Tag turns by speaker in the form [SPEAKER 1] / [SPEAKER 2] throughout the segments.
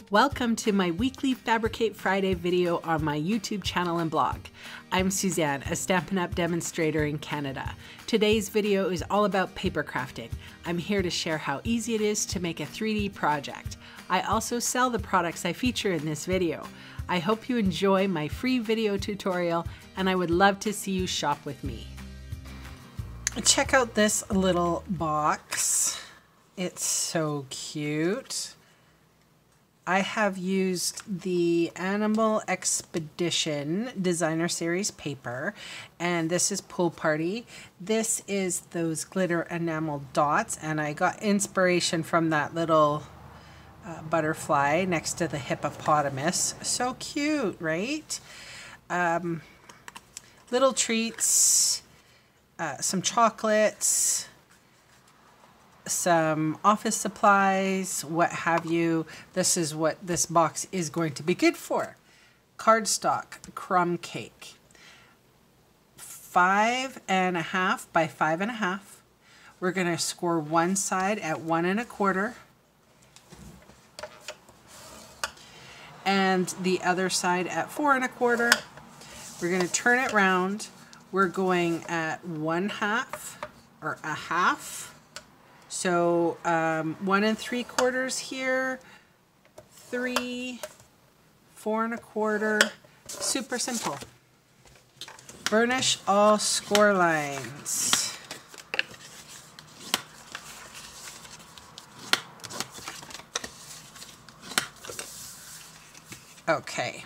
[SPEAKER 1] Welcome to my weekly Fabricate Friday video on my YouTube channel and blog. I'm Suzanne, a Stampin' Up! Demonstrator in Canada. Today's video is all about paper crafting. I'm here to share how easy it is to make a 3D project. I also sell the products I feature in this video. I hope you enjoy my free video tutorial, and I would love to see you shop with me. Check out this little box. It's so cute. I have used the Animal Expedition Designer Series paper, and this is Pool Party. This is those glitter enamel dots, and I got inspiration from that little butterfly next to the hippopotamus. So cute, right? Little treats, some chocolates, some office supplies, what have you. This is what this box is going to be good for. Cardstock crumb cake. 5.5 by 5.5. We're going to score one side at 1 1/4 and the other side at 4 1/4. We're going to turn it round. We're going at 1/2 or a half. So 1 3/4 here, 3, 4 1/4, super simple. Burnish all score lines. Okay.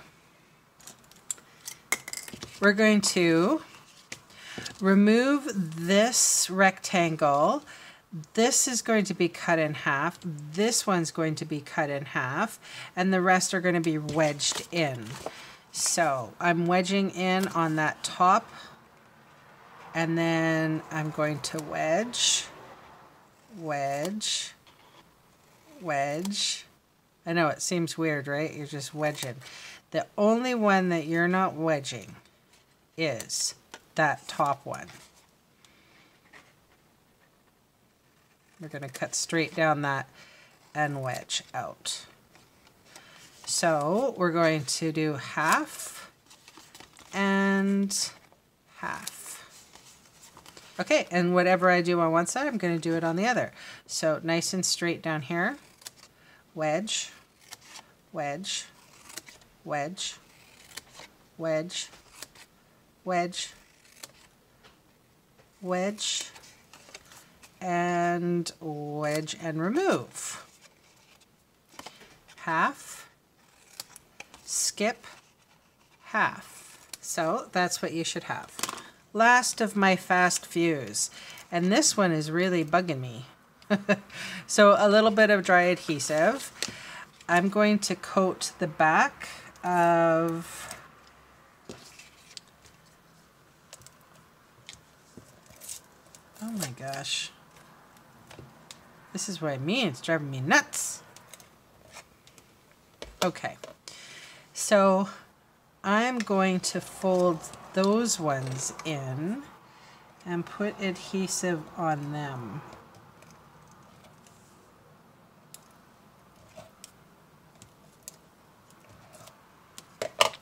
[SPEAKER 1] We're going to remove this rectangle. This is going to be cut in half. This one's going to be cut in half, and the rest are going to be wedged in. So I'm wedging in on that top, and then I'm going to wedge, wedge, wedge. I know it seems weird, right? You're just wedging. The only one that you're not wedging is that top one. We're going to cut straight down that and wedge out. So we're going to do half and half. Okay, and whatever I do on one side, I'm going to do it on the other. So nice and straight down here. Wedge, wedge, wedge, wedge, wedge, wedge, and wedge and remove. Half, skip, half. So that's what you should have. Last of my fast fuse, and this one is really bugging me. So a little bit of dry adhesive. I'm going to coat the back of oh my gosh. This is what I mean. It's driving me nuts. Okay. So I'm going to fold those ones in and put adhesive on them.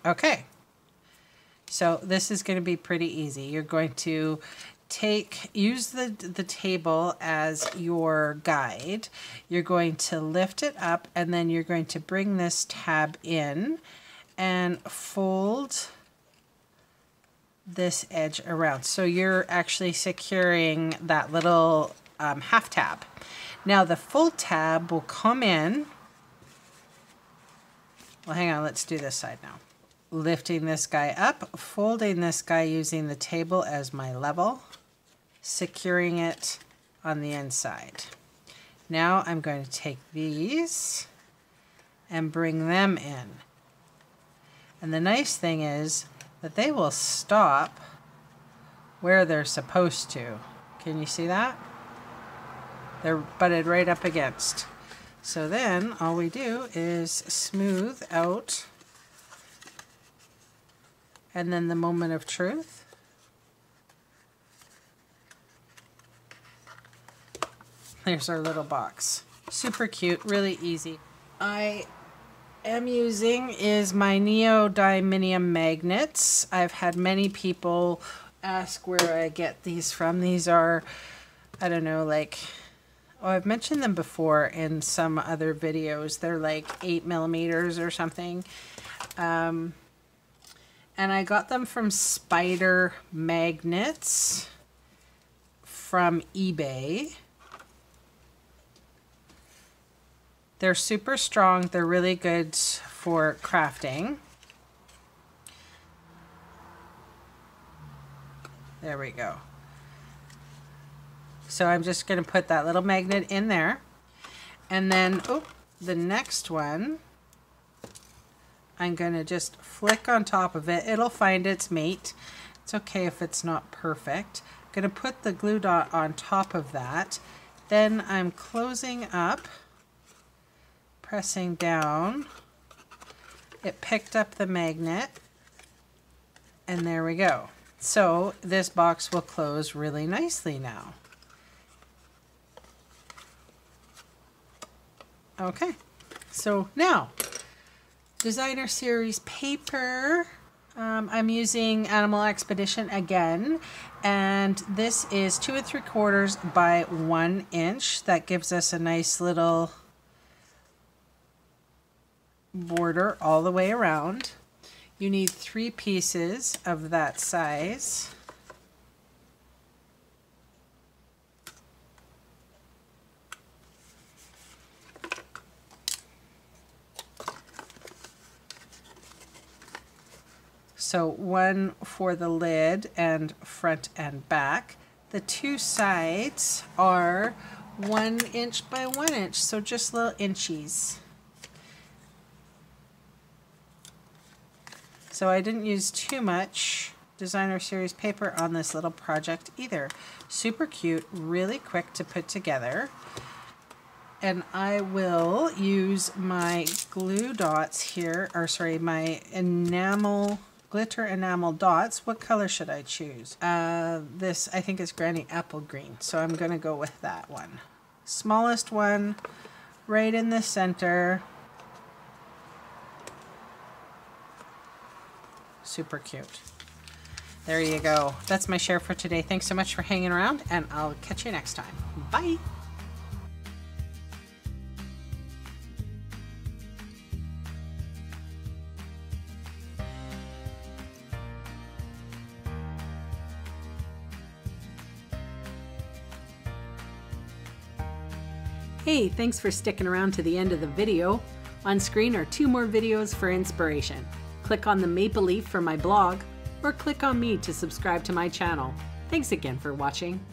[SPEAKER 1] Okay. So this is going to be pretty easy. You're going to use the table as your guide. You're going to lift it up, and then you're going to bring this tab in and fold this edge around. So you're actually securing that little half tab. Now the full tab will come in. Well, hang on, let's do this side now. Lifting this guy up, folding this guy using the table as my level, securing it on the inside. Now I'm going to take these and bring them in. And the nice thing is that they will stop where they're supposed to. Can you see that? They're butted right up against. So then all we do is smooth out, and then the moment of truth. There's our little box. Super cute, really easy. I am using is my neodymium magnets. I've had many people ask where I get these from. These are, I don't know, like, oh, I've mentioned them before in some other videos. They're like 8 millimeters or something. And I got them from Spider Magnets from eBay. They're super strong. They're really good for crafting. There we go. So I'm just going to put that little magnet in there. And then, oh, the next one, I'm going to just flick on top of it. It'll find its mate. It's okay if it's not perfect. I'm going to put the glue dot on top of that. Then I'm closing up, pressing down. It picked up the magnet, and there we go. So this box will close really nicely now. Okay, so now designer series paper. I'm using Animal Expedition again, and this is 2 3/4 by 1 inch. That gives us a nice little border all the way around. You need 3 pieces of that size. So 1 for the lid and front and back. The 2 sides are 1 inch by 1 inch, so just little inchies. So I didn't use too much designer series paper on this little project either. Super cute, really quick to put together. And I will use my glue dots here, or sorry, my enamel, glitter enamel dots. What color should I choose? This I think is Granny Apple Green, so I'm gonna go with that one. Smallest one, right in the center. Super cute. There you go. That's my share for today. Thanks so much for hanging around, and I'll catch you next time. Bye! Hey, thanks for sticking around to the end of the video. On screen are 2 more videos for inspiration. Click on the maple leaf for my blog, or click on me to subscribe to my channel. Thanks again for watching.